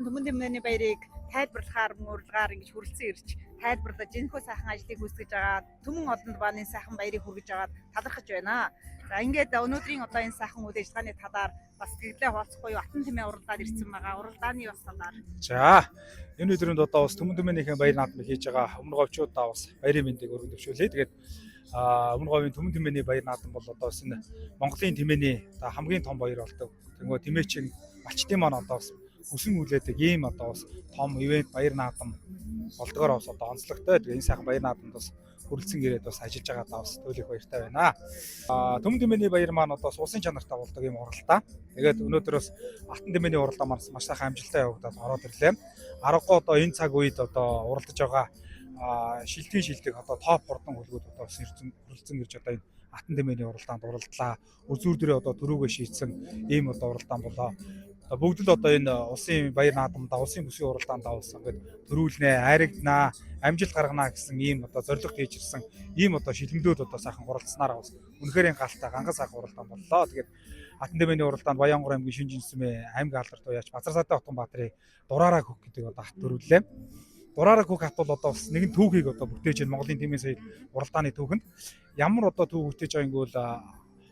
Түмэн тэмнээний баярыг тайлбарлахаар урилгаар ингэж хүрэлцэн ирж тайлбарлаж энэхүү сайхан ажлыг гүйцэтгэж байгаа Түмэн Олонд бааны сайхан баярыг хүргэж аваад талархаж байна. За ингээд өнөөдрийн одоо энэ сайхан үйл ажиллагааны талаар бас тэглээ хуваалцахгүй Алтан тэмээ уралдаанд ирсэн байгаа. Уралдааны бас талаар. За энэ өдрөнд одоо бас Түмэн тэмээнийхэн баяр наадмыг хийж байгаа өмнө говьчуудаа бас баярын мэндийг өргөдөвшүүлээ. Тэгээд өмнө говийн Түмэн тэмээний баяр наадам бол одоо бас энэ Монголын тэмээний хамгийн том баяр болдог. Тэгвэл тэмээчин малчтын маань одоо бас өсөн үлээдэг ийм одоо бас том ивент баяр наадам болдгоор бас одоо онцлогтой. Тэгээд энэ сайхан баяр наадамд бас хүрэлцэн ирээд бас ажиллаж байгаа бас туйлын баяртай байна. Түмэн тэмээний баяр маань одоо улсын чанартай болдог ийм уралдаа. Тэгээд өнөөдөр бас Алтан тэмээний уралдаа маань маш сайхан амжилттай явагдаад ороод ирлээ. Аргагүй одоо энэ цаг үед одоо уралдаж байгаа шилдэг одоо топ хурдан хөлгүүд одоо бас хүрэлцэн ирж одоо энэ Алтан тэмээний уралдаанд уралдлаа. Үзүүр дээрээ одоо төрүүгээ шийдсэн ийм одоо уралдаан болоо. Бүгд л одоо энэ улсын баяр наадамдаа улсын бүсгийн уралдаандаа бас ингээд төрүүлнэ, айрагданаа, амжилт гарганаа гэсэн ийм одоо зорилго хийжирсэн ийм одоо шилмдүүд одоо сайхан уралдсанаар бас үнэхээр галтаа ганган сайхан уралдаан боллоо. Тэгээд Алтан тэмээний уралдаанд Баянгор аймгийн Шинжинсмээ аймаг алдарт уяач Базарсаатай хотгон баатрын Дураараа хөх гэдэг одоо хат төрүүллээ. Дураараа хөх хат бол одоо бас нэгэн түүхийг одоо бүтээж байна. Монголын тэмээ сая уралдааны түүхэнд ямар одоо түүх бүтээж байгааг бол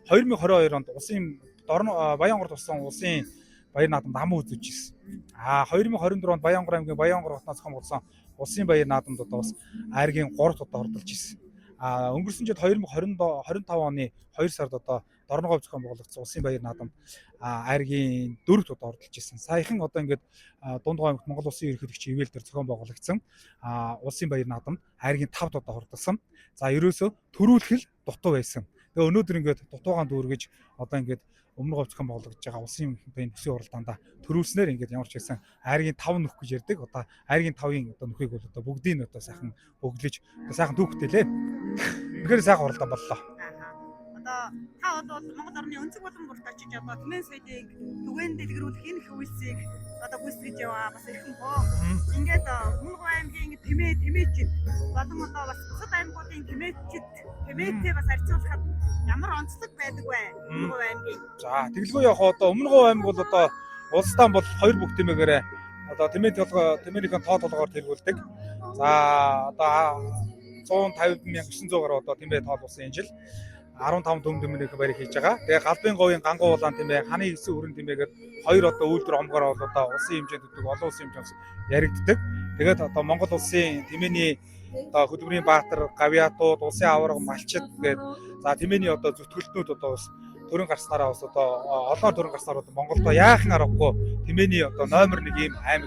2022 онд улсын Баянгорт болсон улсын баяр наадамд ам үзэж ирсэн. 2024 онд Баянгор аймгийн Баянгор хотноос хамгаалсан улсын баяр наадамд одоо бас айргийн 3-т одоо ордолж ирсэн. Өнгөрсөн жил 2025 оны 2 сард одоо Дорноговь зохион байгуулагдсан улсын баяр наадамд айргийн 4-т одоо ордолж ирсэн. Саяхан одоо ингээд Дундгой аймагт Монгол улсын ерөнхийлөгчийн ивэл дээр зохион байгуулагдсан улсын баяр наадамд айргийн 5-т одоо ордолсон. За ерөөсөө төрүүлэх л дутуу байсан. Тэгээ өнөөдөр ингээд дутуугаан дүүргэж одоо ингээд өмнө говь зохион байгуулагдж байгаа улсын энэ бүсгийн уралдаанда төрүүлснээр ингээд ямар ч байсан айргийн 5 нөх гэж ярьдаг. Одоо айргийн 5-ын одоо нөхийг бол одоо бүгдийг одоо сайхан бөглөж одоо сайхан түүхтэлээ. Тэгэхээр сайхан уралдаан боллоо. Одоо та бол Монгол орны өнцөг болон бүрт очиж одоо тэмээ соёлыг түгээн дэлгэрүүлэх энэ их үйлсийг одоо гүйцэтгэж яваа бас ирхэн боо. Ингээд Өмнөговь аймгийн тэмээчид болон одоо бас бусад аймагуудын тэмээтэй бас харьцуулахад ямар онцлог байдаг вэ Өмнөговь аймгийн? За тэглгүй яг одоо Өмнөговь аймаг бол одоо улсдаа бол 2 бүх тэмээгээрээ одоо тэмээнийхэн тоо толгоор тэргүүлдэг. За одоо 150,900 гаруй одоо тэмээ тоолуулсан энэ жил 15 Түмэн тэмээнийхэн баярыг хийж байгаа. Тэгээ Галбын говийн Гангуу улаан тэмээ, Ханы 9 өрн тэмээгээд 2 одоо үйлдвэр хомгоор бол одоо улсын хэмжээнд төдөг олон улсын хэмжээс яригддаг. Тэгээд одоо Монгол улсын тэмээний одоо хөдөлмөрийн баатар, гавьяатууд, улсын аварга, малчид гээд за тэмээний одоо зүтгэлтнүүд одоо бас төрийн гарснараа бас одоо олноор төрийн гарснаар одоо Монголдо яахан аргагүй тэмээний одоо номер 1 ийм аймаг